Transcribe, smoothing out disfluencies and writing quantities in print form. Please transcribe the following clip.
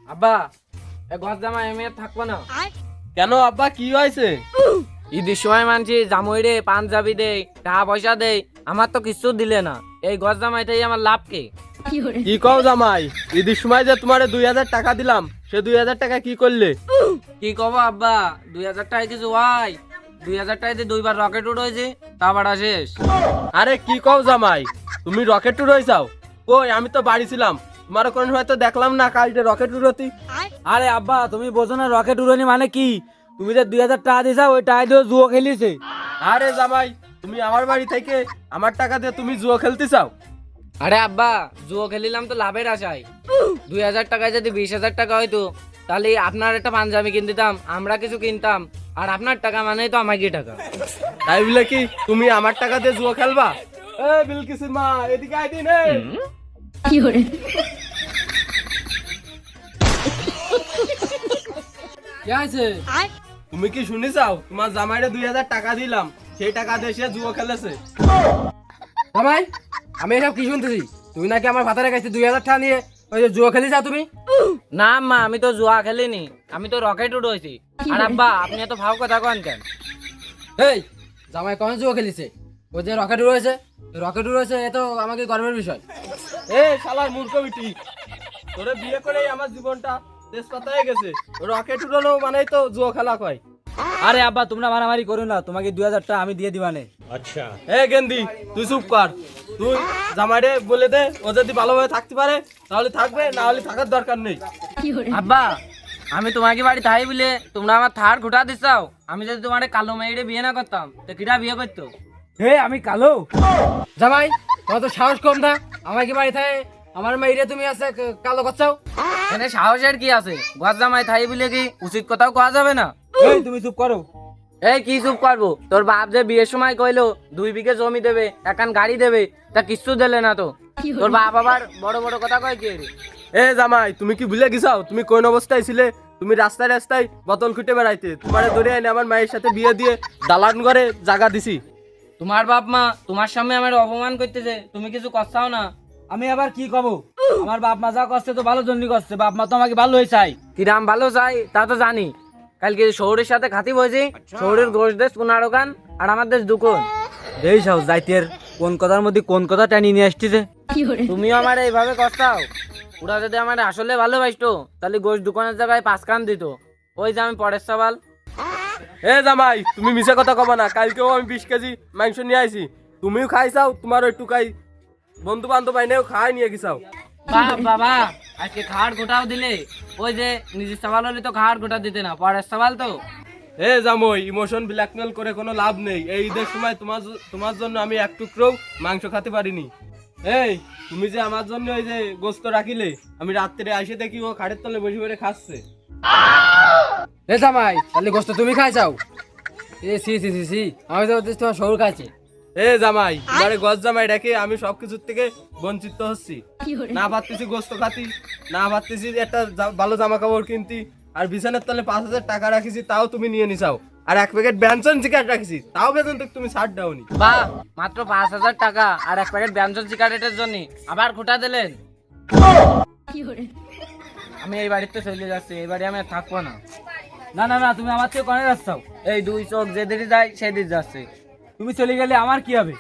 আব্বা এ ঘর জামা এমে থাকবো না। কেন আব্বা কি হয়েছে? ঈদের সময় মানছি জামুই রে পাঞ্জাবি দে টাকা পয়সা দে, আমার তো কিছু দিলে না। এই ঘর জামাইটাই আমার লাভ কি? কি কও জামাই, ঈদের সময় যে তোমারে 2000 টাকা দিলাম, সে 2000 টাকা কি করলে? কি কব আব্বা, 2000 টাকা কিছু হয়? 2000 টাকা দিয়ে দুইবার রকেট উড়েছে, তা বাড়া শেষ। আরে কি কও জামাই, তুমি রকেট উড়াইছাও? কই আমি তো বাড়ি ছিলাম, তোমার কোন হয়তো দেখলাম না কালকে রকেট উড়াতি। আরে আব্বা তুমি বোঝো না রকেট উড়ানি মানে কি? তুমি যে 2000 টাকা দিছা ওই টাকা দিয়ে জুয়ো খেলিছে। আরে জামাই, তুমি আমার বাড়ি থেকে আমার টাকা দিয়ে তুমি জুয়া খেলতে চাও? আরে আব্বা জুয়ো খেলিলাম তো লাভের আশায়। 2000 টাকায় যদি 20,000 টাকা হইতো তাহলে আপনার একটা পাঞ্জাবি কিনে দিতাম, আমরা কিছু কিনতাম, আর আপনার টাকা মানেই তো আমাকে টাকা। তাই বলে কি তুমি আমার টাকা দিয়ে জুয়া খেলবা? এ বিলকিসের মা এদিকে আই দিন। কি আছে? তুমি কি শুনে চাও তোমার জামাইরে 2000 টাকা দিলাম, সেই টাকা দিয়ে সে জুয়া খেলেছে। জামাই আমি এসব কি শুনতেছি? তুমি নাকি আমার ভাতারে কাছে 2000 টাকা নিয়ে ওই যে জুয়া খেলি যাও তুমি? না মা আমি তো জুয়া খেলিনি, আমি তো রকেট উড়েছি। আর আব্বা আপনি এত ভাও কথা কন কেন? এই জামাই কখন জুয়া খেলিছে? ওই যে রকেট উড়েছে, রকেট উড়েছে এ তো আমাকে গর্বের বিষয়। এ শালার মূর্খ বিটি, তোরে বিয়ে করেই আমার জীবনটা তেজপাতা হয়ে গেছে। রকেট উড়ানো মানেই তো জুয়া খেলা কয়। আরে আব্বা তোমরা মারামারি করো না, তোমাকে 2000 টাকা আমি দিয়ে দিবানে। এ গেন্দি তুই চুপ কর, তুই জামাইরে বলে দে ও যদি ভালোভাবে থাকতে পারে তাহলে থাকবে, না হলে থাকার দরকার নেই। আব্বা আমি তোমাকে বাড়ি তাই বলে তোমরা আমার থার ঘুটা দিছাও। আমি যদি তোমার কালো মেয়েরে বিয়ে না করতাম তো কিরা বিয়ে করতো? হে আমি কালো? জামাই তোমার তো সাহস কম না, আমাকে বাড়ি থাকে আমার মেয়েরে তুমি আছে কালো করছাও। এখানে সাহসের কি আছে? ঘর জামাই থাই বলে কি উচিত কথাও কওয়া যাবে না? এই তুমি চুপ করো। এই কি চুপ করবো? তোর বাপ যে বিয়ের সময় কইলো 2 বিঘে জমি দেবে, একান গাড়ি দেবে, তা কিচ্ছু দিলে না তো। তোর বাপ আবার বড় বড় কথা কয় কি রে? এ জামাই তুমি কি ভুলে গেছাও তুমি কোন অবস্থায় ছিলে? তুমি রাস্তায় রাস্তায় বোতল খুঁটে বেড়াইতে, তোমারে ধরে এনে আমার মায়ের সাথে বিয়ে দিয়ে দালান ঘরে জায়গা দিছি। তোমার বাপ মা তোমার সামনে আমার অপমান করতেছে, তুমি কিছু করছাও না। আমি আবার কি কব? আমার বাপ মা যা করছে তো ভালো জন্য করছে, বাপ মা তো আমাকে ভালোই চাই। কিরাম ভালো চাই তা তো জানি। কালকে শহরের সাথে খাতি বইছি, শহরের গোশ দেশ 15 খান আর আমার দেশ 2 কোন। এই সব যাইতের কোন কথার মধ্যে কোন কথা টানি নিয়ে আসতেছে। তুমিও আমার এইভাবে করছাও। ওরা যদি আমার আসলে ভালোবাসতো তাহলে গোশ দোকানের জায়গায় 5 খান দিত। ওই যে আমি পরের সবাল। এ জামাই তুমি মিছে কথা কবা না, কালকেও আমি 20 কেজি মাংস নিয়ে আইছি, তুমিও খাইছাও, তোমার ওই টুকাই বন্ধু বান্ধব আইনেও খাই নিয়ে গেছাও। বাবা আজকে খাওয়ার গোটাও দিলে, ওই যে নিজের সবাল হলে তো খাওয়ার গোটা দিতে না, পরের সবাল তো। এ জামই ইমোশন ব্ল্যাকমেল করে কোনো লাভ নেই। এই ঈদের সময় তোমার জন্য আমি এক টুকরোও মাংস খেতে পারিনি। এই তুমি যে আমার জন্য ওই যে গোস্ত রাখিলে, আমি রাত্রে এসে দেখি ও খাটের তলে বসে বসে খাচ্ছে। এ জামাই তাহলে গোস্ত তুমি খাইছাও? এ সি সি সি সি, আমি তো বলতেছি তোমার শহর খাইছে। এ জামাই তোমার গজ জামাই রেখে আমি সবকিছুর থেকে বঞ্চিত হচ্ছি। না পারতেছি গোস্ত খাতি, না পারতেছি একটা ভালো জামা কাপড় কিনতি, আর বিছানার তলে 5000 টাকা রাখিছি তাও তুমি নিয়ে নিছাও, আর 1 প্যাকেট ব্যঞ্জন সিগারেট রাখিছি তাও বেতন থেকে তুমি ছাড় দাওনি। বাহ মাত্র 5000 টাকা আর 1 প্যাকেট ব্যঞ্জন সিগারেটের জন্য আবার খোটা দিলেন। আমি এই বাড়িতে চলে যাচ্ছি, এই বাড়ি আমি আর থাকবো না। না না না তুমি আমার থেকে কনে যাচ্ছাও? এই 2 চোখ যেদিকে যায় সেদিকে যাচ্ছে, তুমি চলে গেলে আমার কি হবে?